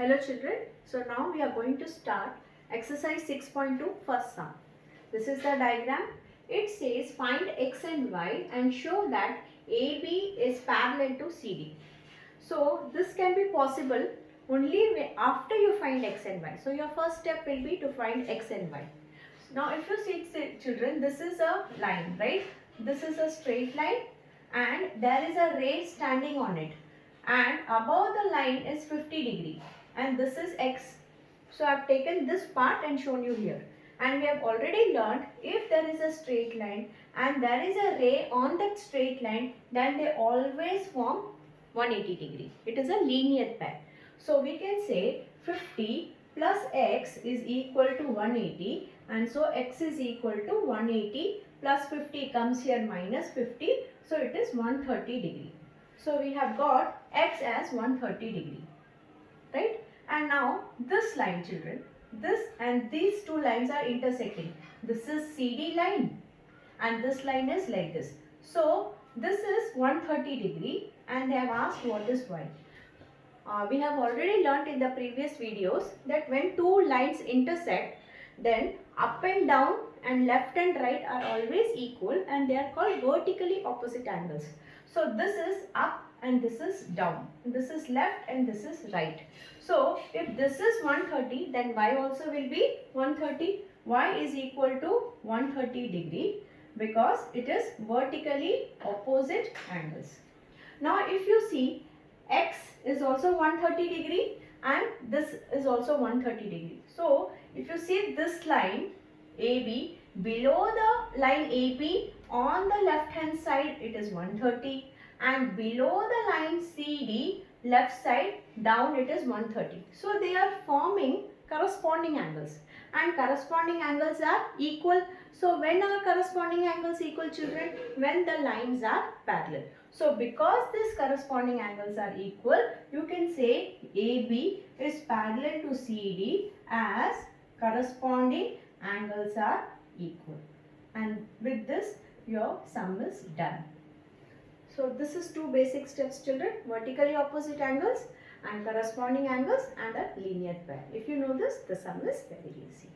Hello children, so now we are going to start exercise 6.2 first sum. This is the diagram. It says find x and y and show that AB is parallel to CD. So this can be possible only after you find x and y. So your first step will be to find x and y. Now if you see children, this is a line, right? This is a straight line and there is a ray standing on it, and above the line is 50 degree and this is x. So I have taken this part and shown you here, and we have already learned if there is a straight line and there is a ray on that straight line, then they always form 180 degree. It is a linear pair. So we can say 50 plus x is equal to 180, and so x is equal to 180 plus 50 comes here minus 50, so it is 130 degree. So we have got x as 130 degree, right? And now this line children, this and these two lines are intersecting. This is CD line and this line is like this. So this is 130 degree and they have asked what is y. We have already learnt in the previous videos that when two lines intersect, then up and down and left and right are always equal and they are called vertically opposite angles. So this is up and this is down. This is left and this is right. So if this is 130, then y also will be 130. Y is equal to 130 degree because it is vertically opposite angles. Now if you see, x is also 130 degree and this is also 130 degree. So if you see this line AB, below the line AB on the left hand side it is 130, and below the line CD left side down it is 130. So they are forming corresponding angles and corresponding angles are equal. So when are corresponding angles equal children? When the lines are parallel. So because these corresponding angles are equal, you can say AB is parallel to CD as corresponding angles are equal. And with this your sum is done. So this is two basic steps children, vertically opposite angles and corresponding angles and a linear pair. If you know this, the sum is very easy.